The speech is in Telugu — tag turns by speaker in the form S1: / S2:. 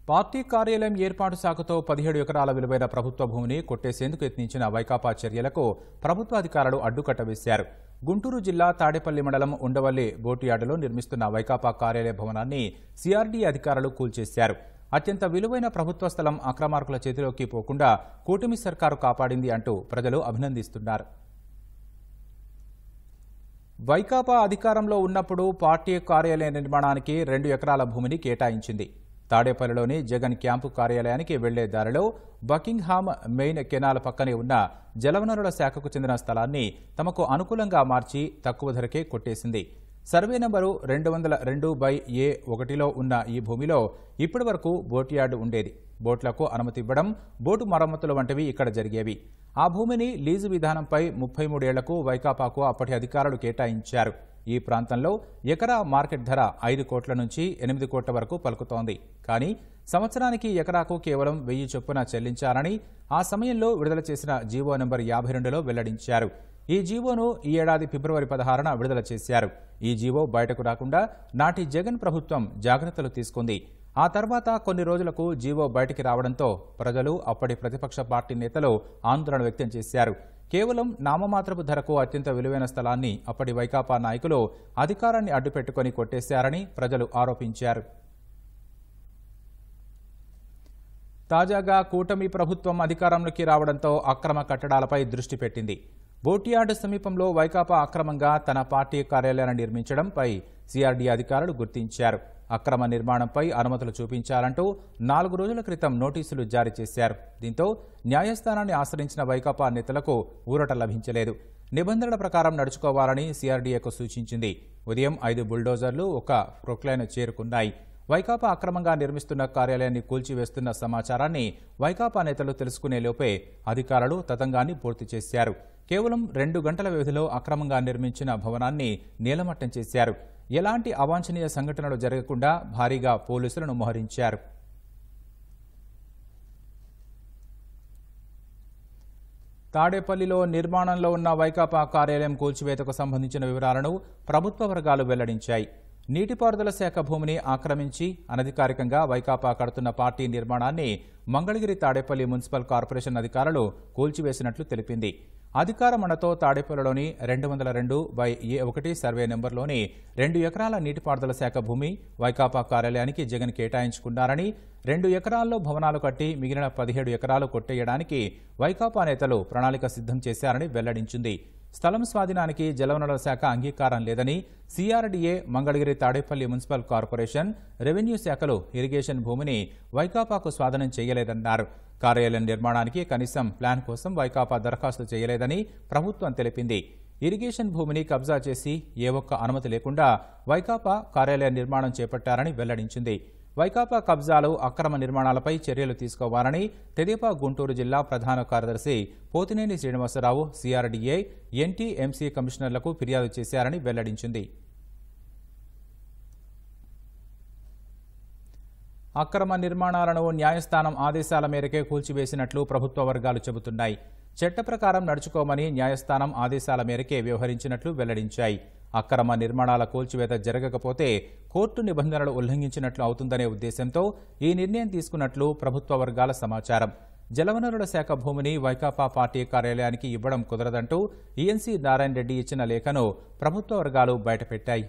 S1: పార్టీ కార్యాలయం ఏర్పాటు సాకుతో 17 ఎకరాల విలువైన ప్రభుత్వ భూమిని కొట్టేసేందుకు యత్నించిన వైకాపా చర్యలకు ప్రభుత్వ అధికారులు అడ్డుకట్ట వేశారు. గుంటూరు జిల్లా తాడేపల్లి మండలం ఉండవల్లి బోటియార్డులో నిర్మిస్తున్న వైకాపా కార్యాలయ భవనాన్ని సిఆర్డీ అధికారులు కూల్చేశారు. అత్యంత విలువైన ప్రభుత్వ స్థలం అక్రమార్కుల చేతిలోకి పోకుండా కూటమి సర్కారు కాపాడింది అంటూ ప్రజలు అభినందిస్తున్నారు. వైకాపా అధికారంలో ఉన్నప్పుడు పార్టీ కార్యాలయ నిర్మాణానికి 2 ఎకరాల భూమిని కేటాయించింది. తాడేపల్లిలోని జగన్ క్యాంపు కార్యాలయానికి వెళ్లే దారిలో బకింగ్హామ్ మెయిన్ కెనాల్ పక్కనే ఉన్న జలవనరుల శాఖకు చెందిన స్థలాన్ని తమకు అనుకూలంగా మార్చి తక్కువ ధరకే కొట్టేసింది. సర్వే నంబరు 202/A1లో ఉన్న ఈ భూమిలో ఇప్పటి వరకు బోట్యార్డు ఉండేది. బోట్లకు అనుమతి ఇవ్వడం, బోటు మరమ్మతులు వంటివి ఇక్కడ జరిగేవి. ఆ భూమిని లీజు విధానంపై 33 ఏళ్లకు వైకాపాకు అప్పటి అధికారులు కేటాయించారు. ఈ ప్రాంతంలో ఎకరా మార్కెట్ ధర 5 కోట్ల నుంచి 8 కోట్ల వరకు పలుకుతోంది. కానీ సంవత్సరానికి ఎకరాకు కేవలం 1000 చొప్పున చెల్లించాలని ఆ సమయంలో విడుదల చేసిన జీవో నంబర్ 52లో వెల్లడించారు. ఈ జీవోను ఈ ఏడాది ఫిబ్రవరి 16న విడుదల చేశారు. ఈ జీవో బయటకు రాకుండా నాటి జగన్ ప్రభుత్వం జాగ్రత్తలు తీసుకుంది. ఆ తర్వాత కొన్ని రోజులకు జీవో బయటికి రావడంతో ప్రజలు, అప్పటి ప్రతిపక్ష పార్టీ నేతలు ఆందోళన వ్యక్తం చేశారు. కేవలం నామమాత్రపు ధరకు అత్యంత విలువైన స్థలాన్ని అప్పటి వైకాపా నాయకులు అధికారాన్ని అడ్డుపెట్టుకుని కొట్టేశారని ప్రజలు ఆరోపించారు. తాజాగా కూటమి ప్రభుత్వం అధికారంలోకి రావడంతో అక్రమ కట్టడాలపై దృష్టి పెట్టింది. బోటియార్డు సమీపంలో వైకాపా అక్రమంగా తన పార్టీ కార్యాలయాన్ని నిర్మించడంపై సిఆర్డీ అధికారులు గుర్తించారు. అక్రమ నిర్మాణంపై అనుమతులు చూపించాలంటూ 4 రోజుల క్రితం నోటీసులు జారీ చేశారు. దీంతో న్యాయస్థానాన్ని ఆశ్రయించిన వైకాపా నేతలకు ఊరట లభించలేదు. నిబంధనల ప్రకారం నడుచుకోవాలని సిఆర్డీఏకు సూచించింది. ఉదయం 5 బుల్డోజర్లు, 1 ప్రొక్లైన్ చేరుకున్నాయి. వైకాపా అక్రమంగా నిర్మిస్తున్న కార్యాలయాన్ని కూల్చివేస్తున్న సమాచారాన్ని వైకాపా నేతలు తెలుసుకునే లోపే అధికారులు తతంగాన్ని పూర్తి చేశారు. కేవలం 2 గంటల వ్యవధిలో అక్రమంగా నిర్మించిన భవనాన్ని నేలమట్టం చేశారు. ఎలాంటి అవాంఛనీయ సంఘటనలు జరగకుండా భారీగా పోలీసులను మోహరించారు. తాడేపల్లిలో నిర్మాణంలో ఉన్న వైకాపా కార్యాలయం కూల్చివేతకు సంబంధించిన వివరాలను ప్రభుత్వ వర్గాలు వెల్లడించాయి. నీటిపారుదల శాఖ భూమిని ఆక్రమించి అనధికారికంగా వైకాపా కడుతున్న పార్టీ నిర్మాణాన్ని మంగళగిరి తాడేపల్లి మున్సిపల్ కార్పొరేషన్ అధికారులు కూల్చివేసినట్లు తెలిపింది. అధికార మండతో తాడేపల్లిలోని 202/A1 సర్వే నెంబర్లోని 2 ఎకరాల నీటిపారుదల శాఖ భూమి వైకాపా కార్యాలయానికి జగన్ కేటాయించుకున్నారని, 2 ఎకరాల్లో భవనాలు కట్టి మిగిలిన 17 ఎకరాలు కొట్టేయడానికి వైకాపా నేతలు ప్రణాళిక సిద్ధం చేశారని వెల్లడించింది. స్థలం స్వాధీనానికి జలవనరుల శాఖ అంగీకారం లేదని, CRDA, Mangalagiri Tadepalli municipal corporation, revenue శాఖలు ఇరిగేషన్ భూమిని వైకాపాకు స్వాధీనం చేయలేదన్నారు. కార్యాలయం నిర్మాణానికి కనీసం ప్లాన్ కోసం వైకాపా దరఖాస్తు చేయలేదని ప్రభుత్వం తెలిపింది. ఇరిగేషన్ భూమిని కబ్జా చేసి ఏ ఒక్క అనుమతి లేకుండా వైకాపా కార్యాలయ నిర్మాణం చేపట్టారని వెల్లడించింది. వైకాపా కబ్జాలు, అక్రమ నిర్మాణాలపై చర్యలు తీసుకోవాలని తెదేపా గుంటూరు జిల్లా ప్రధాన కార్యదర్శి పోతినేని శ్రీనివాసరావు సిఆర్డీఏ, ఎన్టీఎంసీ కమిషనర్లకు ఫిర్యాదు చేశారని వెల్లడించింది. అక్రమ నిర్మాణాలను న్యాయస్థానం ఆదేశాల మేరకే కూల్చివేసినట్లు ప్రభుత్వ వర్గాలు చెబుతున్నాయి. చట్ట ప్రకారం నడుచుకోమని న్యాయస్థానం ఆదేశాల మేరకే వ్యవహరించినట్లు వెల్లడించాయి. అక్రమ నిర్మాణాల కూల్చివేత జరగకపోతే కోర్టు నిబంధనలు ఉల్లంఘించినట్లు అవుతుందనే ఉద్దేశంతో ఈ నిర్ణయం తీసుకున్నట్లు ప్రభుత్వ వర్గాల సమాచారం. జలవనరుల శాఖ భూమిని వైకాపా పార్టీ కార్యాలయానికి ఇవ్వడం కుదరదంటూ ఈఎన్సీ నారాయణ రెడ్డి ఇచ్చిన లేఖను ప్రభుత్వ వర్గాలు బయటపెట్టాయి.